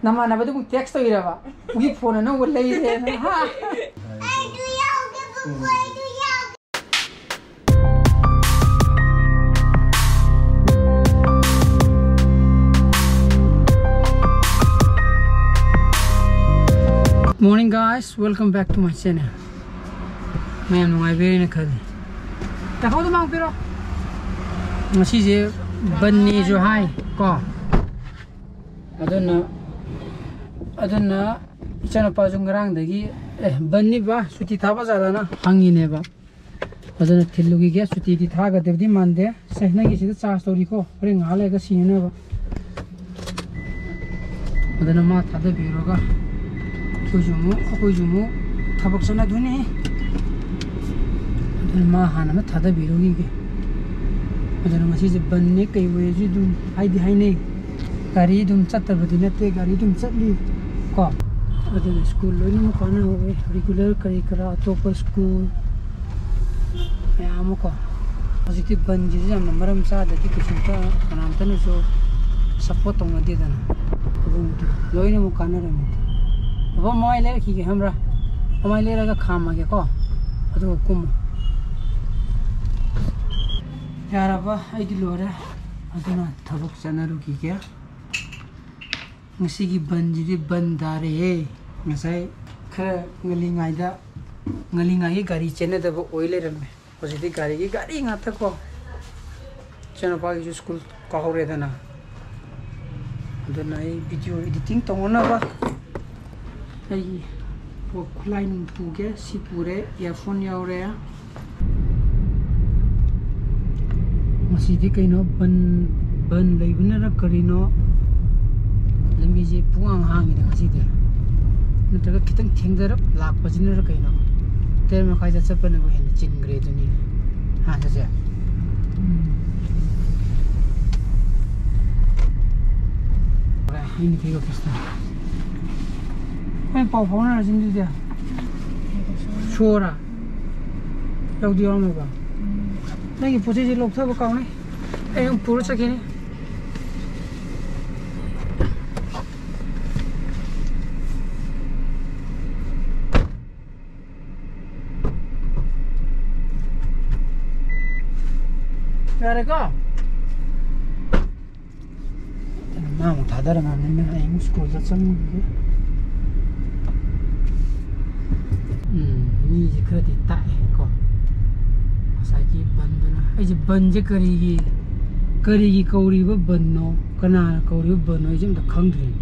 Namana ba text Tourira ba? Ugi phone na wala ire na ha. Morning guys, welcome back to my channel. Man, my very naked. Takot mang pero. Ngasigi je banni jo hai ko. Adana ichana pa jung rang dagi banni ba suti thaba jala na hangi ne ba. Adana thilugi ge suti di thaga devdi mande sehna gi sida charge tori ko ring hale ga sine ba. Adana ma thada biro ga Kujumu tabak sana duni. Adana ma hana ma thada biro gi. Adana ngasi je banni kai we ji dum haidi haine. Gari dum chatta badina te gari dum chatli ko. Adana school lo ni mo kana ho regular kari kara top school. Ya mo ko. Ajiki banji jam namaram sa da ti kisinta kanam tanu so support tong adi dana. Lo ni mo kana ra mo. Aba mai le ki ge hamra. Mai le ra ga khama ge ko. Adu kum. Yara ba ai di lo ra. Adana thabuk chanaru ki ge. Ngasigi banji di bandare he. Ngasai khara ngalingai gari chene da bo oile ran me. Ojidi gari ngata ko. Chana pa gi school ka hore dana. Adana ai video editing tongona ba. Ai po kulai nung puge si pure earphone yaure. Masidi kaino ban leibuna ra karino lambi je puang hangi da masidi nutaga kitang thengdar lak pajina ra kaino ter ma khaida chapana bo hen chingre duni ha ja ora ini kigo kista pen pau phone ra jindi dia chora yau di ong ba nagi poche ji lok thaba kaune ai ong puro chakini Where go? Mama, Tadara, I'm school. That's some music credit. Saki Bandana. I just Banja Karigi Kauri Bano, Kana Kauri Bano, is in the country.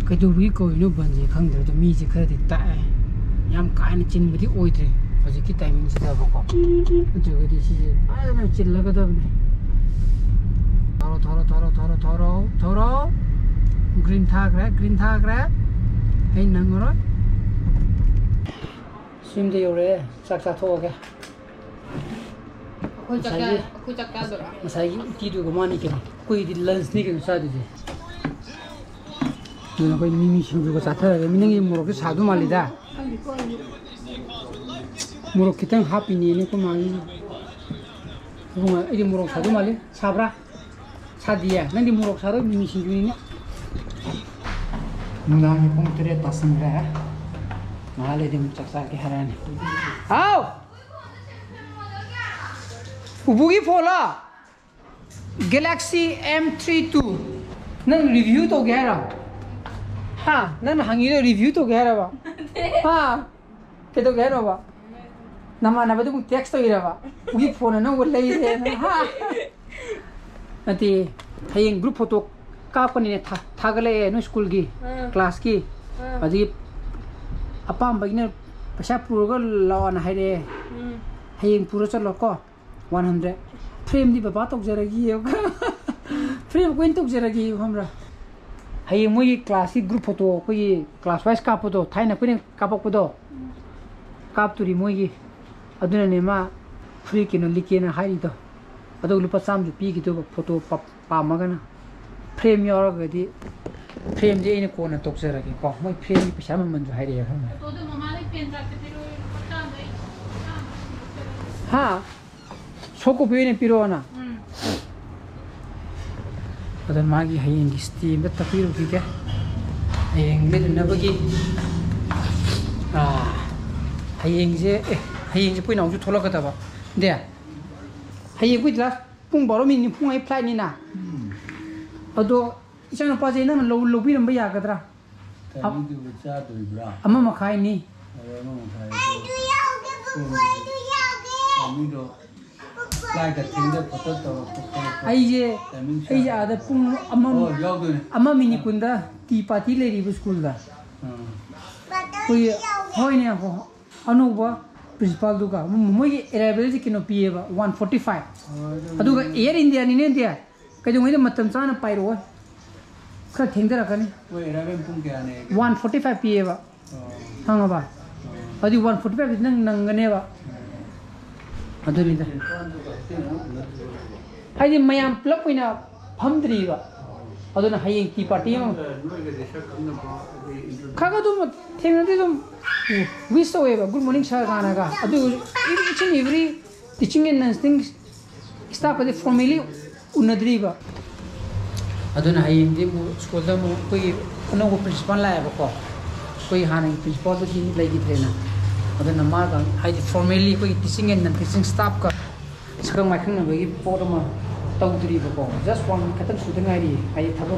Katuriko, no Banja country, the music credit. Yam kind of chin with the oitry. Kita timing sudah bokok. Juga di sini. Ada macam laga dah ni. Toro. Green tag rek. Hei nangoro. Sim dia ore. Sak thok ke. Aku cakap dora. Masai tidur ke mana ke? Koi di lunch ni ke sah tu je. Ni koi mimi singju ke sah. Minang ini muruk ke satu malida. Muruk kita happy ni ko mali ko ini muruk sadu mali sabra sadia nanti muruk sadu ni sinju ni nang pong tere tasang ra male dim chaksa ke harani आओ ubugi fola Galaxy M32 nang review to gera ha nang hangi review to gera ba ha ke to gera ba Namana ba text Tourira ba? Ugi phone na wala ire na ha. Ati hayeng group photo ka pani ne thagale no school gi class ki aji apam bagine pasha puro lawan haire hayeng puro chalo ko 100 frame di baba tok jaragi frame ko tok jaragi hamra hayeng moi class ki group photo ko class wise ka photo thaina ko ne ka pok photo kap turi moi gi aduna ne ma free kino likena hairi to adu lupa samju pi ki to photo pa magana frame yor ga di frame je ine ko na tok jara ki ko moi frame ni pisa man ju hairi to de mama le pen rakte tiro pata dai ha soko pe ne piro na adan magi hayeng steam da tapiru ki ke hayeng le na bagi hayeng je pui nau ju thola ka ta ba de hayeng pui la pung baro min ni pung ai flight ni na ado isang pa je na lo bi ram ba ya ka tra ama ma khai ni ai ada pung ama mini kunda ti party le ri school da koi hoi ne ko anu ba principal du ka moi arrival ji kino pie ba 145 adu ga air india ni ne dia ka jo ngai matam chana pai ro ka theng da ka ni oi arrival pung kya ne 145 pie ba hanga ba adi 145 nang ne ba adu ni da ai di mayam plug ina phamdri ba adu na hayeng ti party ma kaga dum theng na dum wish away ba good morning sir gana ga adu each and every teaching and nursing staff ade formally unadri ba adu na hayeng di school da mo koi no principal la ba ko koi hana principal da ki lai gi thena adu na ma ga ai di formally koi teaching and nursing staff ka sakang mai khang na gi po ma Toudrira ko just one katam sudeng ai ai thabo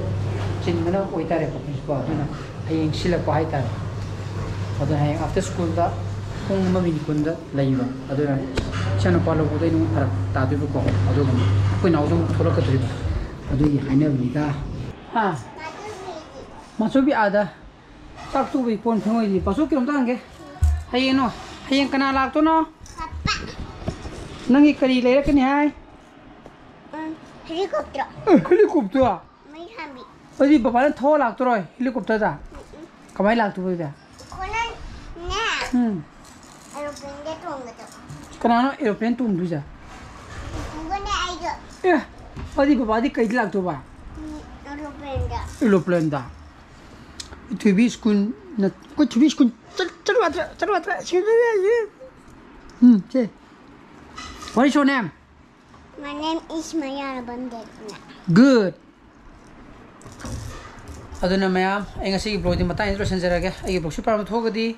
chin mana oi tare ko principal na ai sila ko ai tare adu hai after school da pung ma min kunda laiba adu na chana palo ko dai nu ara ta du ko adu ko koi nau dum thora ka dri adu yi haina ni da ha ma so bi ada tak tu bi pon thoi di pasu kirom ta nge hai no hai kana lak to no nangi kari le ra kani hai helicopter helicopter mai hambi adi baba na tho lak to roi helicopter da kamai lak tu ba konan na aeroplane de tong ga kana no aeroplane tum du ja ngone ai ga adi baba di kai lak to ba aeroplane da tu bi skun na ko tu bi skun chal watra che what is your name? My name is Bandh. Good. Aduna mayam ai ngasi blog di mata introduction jara ge ai blog super thogadi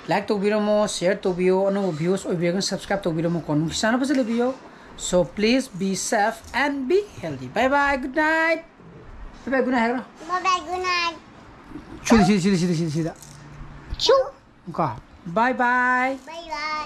like to biramo share to bio anu views oi began subscribe to biramo kon kisana pasale bio so please be safe and be healthy. Bye bye, good night. Bye bye, good night. Bye bye, good night. Sida. Chu. Ka. Bye bye. Bye bye.